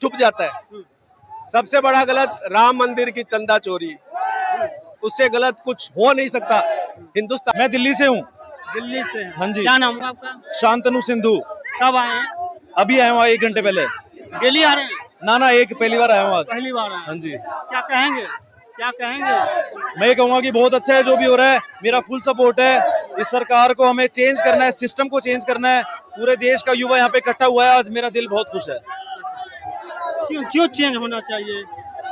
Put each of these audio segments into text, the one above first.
छुप जाता है। सबसे बड़ा गलत राम मंदिर की चंदा चोरी, उससे गलत कुछ हो नहीं सकता हिंदुस्तान। मैं दिल्ली से हूँ। दिल्ली से हैं। हाँ जी। क्या नाम है आपका? शांतनु सिंधु। कब आए हैं? अभी आया हूँ 1 घंटे पहले। डेली आ रहे हैं? ना एक पहली बार आया हूँ आज। पहली बार आए हैं। हाँ जी। क्या कहेंगे? क्या कहेंगे? मैं ये कहूँगा कि बहुत अच्छा है जो भी हो रहा है, मेरा फुल सपोर्ट है। इस सरकार को हमें चेंज करना है, सिस्टम को चेंज करना है। पूरे देश का युवा यहाँ पे इकट्ठा हुआ है, आज मेरा दिल बहुत खुश है। क्यों चेंज होना चाहिए?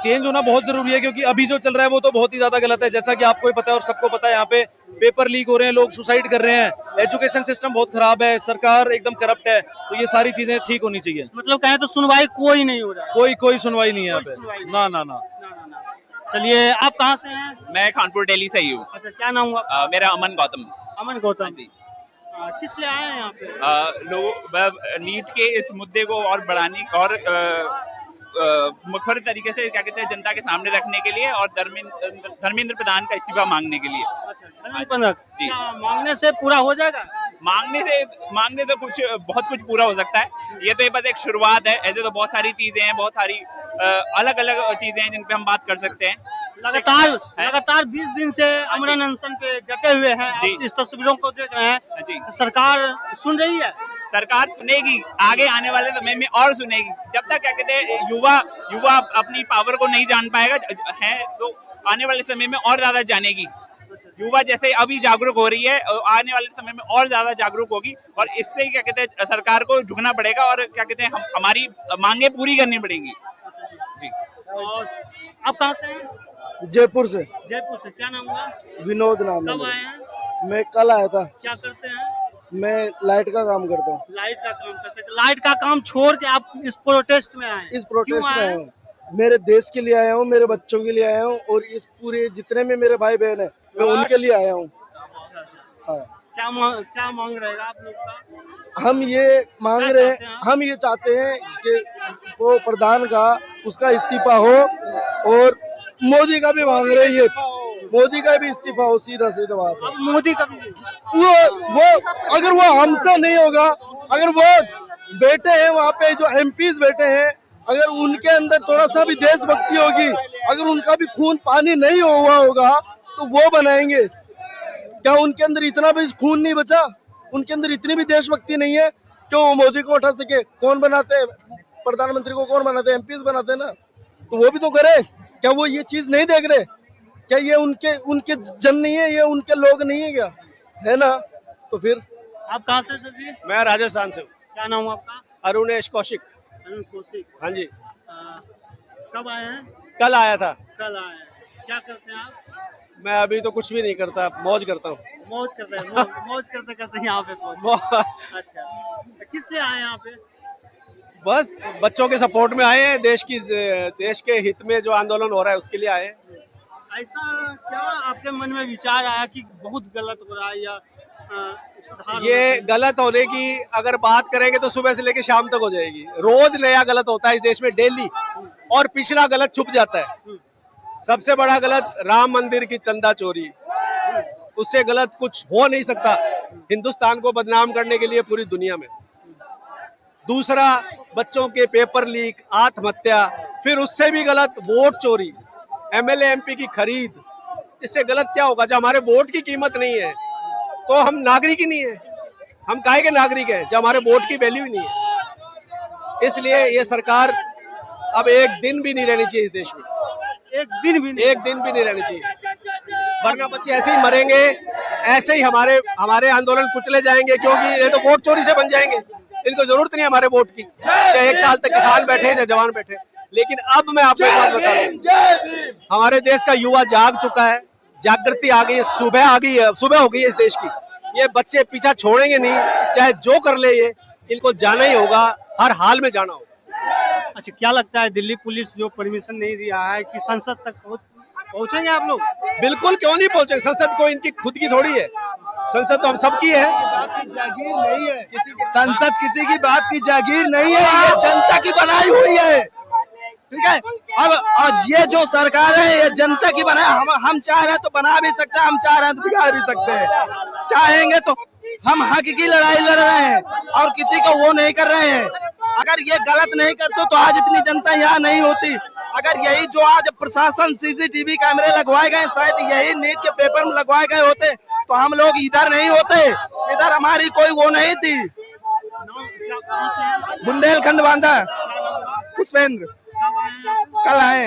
चेंज होना बहुत जरूरी है क्योंकि अभी जो चल रहा है वो तो बहुत ही ज्यादा गलत है। जैसा कि आपको ही पता है और सबको पता है, यहाँ पे पेपर लीक हो रहे हैं, लोग सुसाइड कर रहे हैं, एजुकेशन सिस्टम बहुत खराब है, सरकार एकदम करप्ट है। तो ये सारी चीजें ठीक होनी चाहिए। मतलब कहें तो सुनवाई कोई नहीं हो रहा है। कोई सुनवाई नहीं है यहाँ कोई सुनवाई पे। नहीं। ना। ना, ना, ना। चलिए, आप कहाँ से हैं? मैं कानपुर दिल्ली से ही हूँ। अच्छा, क्या नाम हुआ? मेरा अमन गौतम। अमन गौतम। हाँ जी। किस लिए आए हैं यहाँ पे? लोग नीट के इस मुद्दे को और बढ़ाने और मुखर तरीके से क्या कहते हैं जनता के सामने रखने के लिए और धर्मेंद्र प्रधान का इस्तीफा मांगने के लिए। अच्छा, जी। क्या मांगने से पूरा हो जाएगा? मांगने तो बहुत कुछ पूरा हो सकता है। ये तो बस एक शुरुआत है। ऐसे तो बहुत सारी चीजें हैं, बहुत सारी अलग अलग चीजें हैं जिन पे हम बात कर सकते हैं। लगातार 20 दिन से अमरन अनशन पे डटे हुए हैं। जी। आप इस तस्वीरों को देख रहे हैं। जी। सरकार सुन रही है? सरकार सुनेगी, आगे आने वाले समय में और सुनेगी। जब तक क्या कहते हैं युवा अपनी पावर को नहीं जान पाएगा है तो आने वाले समय में और ज्यादा जानेगी। युवा जैसे अभी जागरूक हो रही है, आने वाले समय में और ज्यादा जागरूक होगी और इससे क्या कहते हैं सरकार को झुकना पड़ेगा और क्या कहते हैं हमारी मांगे पूरी करनी पड़ेगी। जी। और आप कहाँ से हैं? जयपुर से। जयपुर से। क्या नाम हुआ? विनोद नाम है कब मेरा। आए हैं? मैं कल आया था। क्या करते हैं? मैं लाइट का काम करता हूँ। लाइट का काम करते हैं। लाइट का काम छोड़ के आप इस प्रोटेस्ट में आए? इस प्रोटेस्ट क्यों में आए आया हूँ, मेरे देश के लिए आया हूँ, मेरे बच्चों के लिए आया हूँ और इस पूरे जितने में मेरे भाई बहन है मैं उनके लिए आया हूँ। हाँ। क्या मांग रहेगा आप लोग का? हम ये मांग रहे हैं, हम ये चाहते हैं कि वो प्रधान का उसका इस्तीफा हो और मोदी का भी मांग रहे हैं, ये मोदी का भी इस्तीफा हो। सीधा बात है। अब मोदी का भी वो अगर वो हमसे नहीं होगा, अगर वो बैठे हैं वहाँ पे जो एमपीज बैठे हैं, अगर उनके अंदर थोड़ा सा भी देशभक्ति होगी, अगर उनका भी खून पानी नहीं हुआ होगा तो वो बनाएंगे। क्या उनके अंदर इतना भी खून नहीं बचा? उनके अंदर इतनी भी देशभक्ति नहीं है क्यों वो मोदी को उठा सके? कौन बनाते हैं प्रधानमंत्री को? कौन बनाते हैं? एमपीज बनाते हैं ना। तो वो भी तो करे। क्या वो ये चीज नहीं देख रहे? क्या ये उनके जन नहीं है? ये उनके लोग नहीं है क्या? है ना? तो फिर आप कहाँ से सर जी? मैं राजस्थान से हूँ। क्या नाम है आपका? अरुणेश कौशिक। अरुण कौशिक। हाँ जी। कब आए हैं? कल आया था। कल आए हैं। क्या करते हैं आप? मैं अभी तो कुछ भी नहीं करता, मौज करता हूँ। मौज करते हैं। मौज करते करते यहाँ पे पहुंचे। अच्छा, किस लिए आए यहाँ पे? बस बच्चों के सपोर्ट में आए हैं, देश के हित में जो आंदोलन हो रहा है उसके लिए आए हैं। ऐसा क्या आपके मन में विचार आया कि बहुत गलत हो रहा है या सुधार ये गलत होने की अगर बात करेंगे तो सुबह से लेकर शाम तक हो जाएगी। रोज नया गलत होता है इस देश में, डेली, और पिछला गलत छुप जाता है। सबसे बड़ा गलत राम मंदिर की चंदा चोरी, उससे गलत कुछ हो नहीं सकता हिंदुस्तान को बदनाम करने के लिए पूरी दुनिया में। दूसरा, बच्चों के पेपर लीक, आत्महत्या, फिर उससे भी गलत वोट चोरी, एमएलए एमपी की खरीद। इससे गलत क्या होगा? जब हमारे वोट की कीमत नहीं है तो हम नागरिक ही नहीं है। हम काहे के नागरिक हैं जब हमारे वोट की वैल्यू ही नहीं है? इसलिए ये सरकार अब एक दिन भी नहीं रहनी चाहिए इस देश में। एक दिन भी नहीं रहनी चाहिए, वरना बच्चे ऐसे ही मरेंगे, ऐसे ही हमारे आंदोलन कुचले जाएंगे, क्योंकि ये तो वोट चोरी से बन जाएंगे। इनको जरूरत नहीं है हमारे वोट की, चाहे 1 साल तक किसान बैठे चाहे जवान बैठे। लेकिन अब मैं आपको एक बात बता दूं, हमारे देश का युवा जाग चुका है, जागृति आ गई है, सुबह हो गई है इस देश की। ये बच्चे पीछा छोड़ेंगे नहीं, चाहे जो कर ले, ये इनको जाना ही होगा, हर हाल में जाना होगा। अच्छा, क्या लगता है दिल्ली पुलिस जो परमिशन नहीं दिया है कि संसद तक पहुंचेंगे आप लोग? बिल्कुल, क्यों नहीं पहुंचेंगे? संसद को इनकी खुद की थोड़ी है, संसद तो हम सबकी है। जागीर नहीं है, संसद किसी की बाप की जागीर नहीं है, ये जनता की बनाई हुई है। ठीक है, अब और ये जो सरकार है ये जनता की बनाए। हम चाह रहे हैं तो बना भी सकते हैं, हम चाह रहे हैं तो बिगाड़ भी सकते हैं। चाहेंगे तो हम हक की लड़ाई लड़ रहे हैं और किसी को वो नहीं कर रहे हैं। अगर ये गलत नहीं करते तो आज इतनी जनता यहाँ नहीं होती। अगर यही जो आज प्रशासन सीसीटीवी कैमरे लगवाए गए, शायद यही नीट के पेपर में लगवाए गए होते तो हम लोग इधर नहीं होते। इधर हमारी कोई वो नहीं थी। कहाँ से हैं? बुंदेलखंड बांधा। पुष्पेंद्र। कब आए हैं? कल आए।